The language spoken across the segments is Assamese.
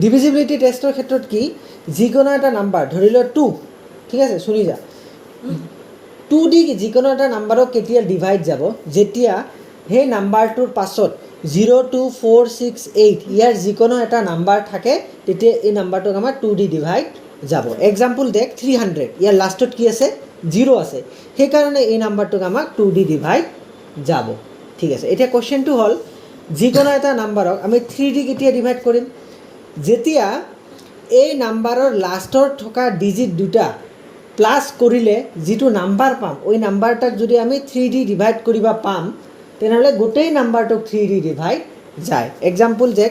ডিভিজিবিলিটি টেষ্টৰ ক্ষেত্ৰত কি যিকোনো এটা নাম্বাৰ ধৰি লওক 2 ঠিক আছে শুনি যা 2 দি যিকোনো এটা নাম্বাৰক কেতিয়া ডিভাইড যাব যেতিয়া সেই নাম্বাৰটোৰ পাছত 0 2 4 6 8 ইয়াৰ যিকোনো এটা নাম্বাৰ থাকে তেতিয়া এই নাম্বাৰটোক আমাৰ 2 দি ডিভাইড যাব এক্সাম্পল দেখ 300 ইয়াৰ লাষ্টত কি আছে 0 আছে সেইকাৰণে এই নাম্বাৰটোক আমাক 2 দি ডিভাইড যাব ঠিক আছে এতিয়া কোৱেশ্চনটো হ'ল যিকোনো এটা নাম্বাৰক আমি 3 দি কেতিয়া ডিভাইড কৰিম যেতিয়া এই নাম্বাৰৰ লাষ্টৰ থকা ডিজিট দুটা প্লাস কৰিলে যেটো নাম্বাৰ পাম ওই নাম্বাৰটাক যদি আমি 3 দি ডিভাইড কৰিবা পাম তেনেহলে গোটেই নাম্বাৰটোক 3 দি ডিভাইড যায় এক্সাম্পল দেখ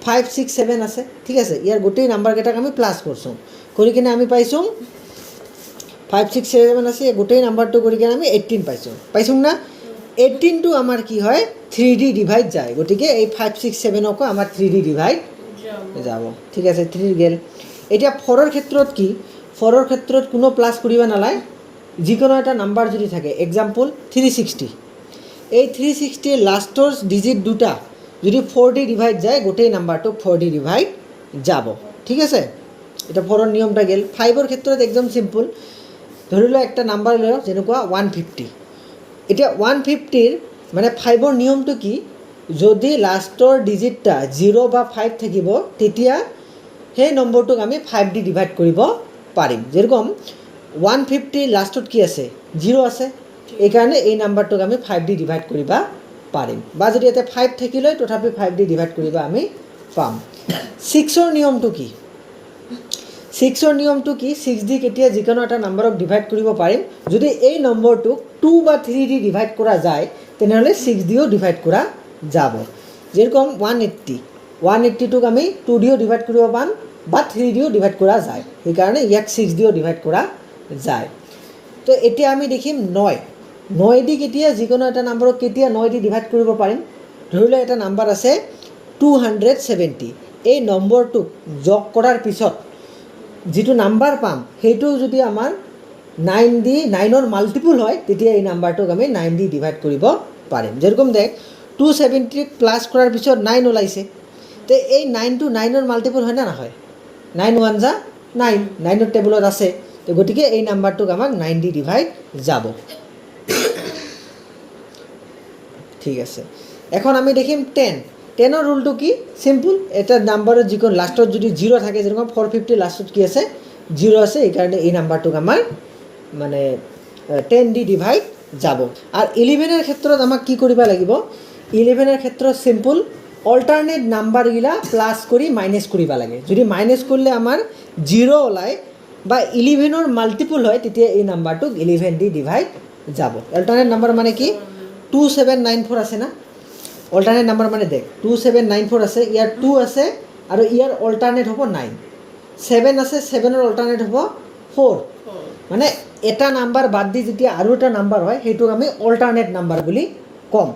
5 6 7 আছে ঠিক আছে ইয়াৰ গোটেই নাম্বাৰ কেইটাক আমি প্লাস কৰছো কৰি কিনে আমি পাইছো 5 6 7 আছে গোটেই নাম্বাৰটো কৰি কিনে আমি 18 পাইছো না 18 টো আমাৰ কি হয় 3 দি ডিভাইড যায় গটিকে এই 5 6 7 কো আমাৰ 3 দি ডিভাইড যাব ঠিক আছে 3 গেল এতিয়া 4 এর ক্ষেত্ৰত কি 4 এৰ ক্ষেত্ৰত কোনো প্লাস কৰিবা নালাই যিকোনো এটা নাম্বাৰ যদি থাকে एग्जांपल 360 এই 360 এৰ লাস্টৰ ডিজিট দুটা যদি 4 দি ডিভাইড যায় গোটেই নাম্বাৰটো 4 দি ডিভাইড যাব ঠিক আছে এটা 4 এৰ নিয়মটা গেল 5 এৰ ক্ষেত্ৰত একদম সিম্পল ধৰিলো একটা নাম্বাৰ লও যেনেকুৱা 150 এটা 150 এৰ মানে 5 এৰ নিয়মটো কি যদি লাস্টৰ ডিজিটটা 0 বা 5 থাকিব তেতিয়া সেই নম্বৰটোক আমি 5 দি ডিভাইড কৰিব পাৰিম যেৰকম 150 লাস্টত কি আছে 0 আছে এই কাৰণে এই নাম্বাৰটোক আমি 5 দি ডিভাইড কৰিবা পাৰিম বা যদি এতে 5 থাকিলে তথাপি 5 দি ডিভাইড কৰিবা আমি পাম 6 এৰ নিয়মটো কি 6 এৰ নিয়মটো কি 6 দি কেতিয়া যিকোনো এটা নাম্বাৰক ডিভাইড কৰিব পাৰিম যদি এই নম্বৰটোক 2 বা 3 দি ডিভাইড কৰা যায় তেনেহলে 6 দিও ডিভাইড কৰা যাব যেৰকম 180 টুক আমি 2 দিও ডিভাইড কৰিব পাম বা 3 দিও ডিভাইড কৰা যায় এই কাৰণে ইয়াক 6 দিও ডিভাইড কৰা যায় তো এতিয়া আমি দেখিম 9 দি কেতিয়া যিকোনো এটা নাম্বারক কেতিয়া 9 দি ডিভাইড কৰিব পাৰিম ধৰিলে এটা নাম্বাৰ আছে 270 এই নম্বৰটো যোগ কৰাৰ পিছত যেটো নাম্বাৰ পাম হেইটো যদি আমাৰ 9 দি 9 এৰ মাল্টিপল হয় তেতিয়া এই নাম্বাৰটোক আমি 9 দি ডিভাইড কৰিব পাৰিম যেরকম দেখ 270 প্লাস করার পিছত 9 ওলাইছে তে এই 9 টু 9 এর মাল্টিপল হয় না না হয় 9 1 যা 9 9 এর টেবুলত আছে তো গটিকে এই নাম্বারটোক আমাক 9 দি ডিভাইড যাব ঠিক আছে এখন আমি দেখিম 10 এর রুলটো কি সিম্পল এটা নাম্বারের যিকোন লাস্টত যদি 0 থাকে যেরকম 450 লাস্টত কি আছে 0 আছে এই কারণে এই নাম্বারটোক আমার মানে 10 দি ডিভাইড যাব আর 11 এর ক্ষেত্ৰত আমাক কি কৰিবা লাগিব 11 এৰ ক্ষেত্ৰত সিম্পল অল্টারনেট নাম্বার গিলা প্লাস করি মাইনাস করিবা লাগে যদি মাইনাস করলে আমার 0 ওলায় বা 11 এর মাল্টিপল হয় তেতিয়া এই নাম্বারটো 11 দি ডিভাইড যাব অল্টারনেট নাম্বার মানে কি 2794 আছে না অল্টারনেট নাম্বার মানে দেখ 2794 আছে ইয়ার 2 আছে আর ইয়ার অল্টারনেট হবো 9 7 আছে 7 এর অল্টারনেট হবো 4 মানে এটা নাম্বার বাদ দি যেতিয়া আৰু এটা নাম্বাৰ হয় হেইটোক আমি অল্টাৰনেট নাম্বাৰ বুলি কম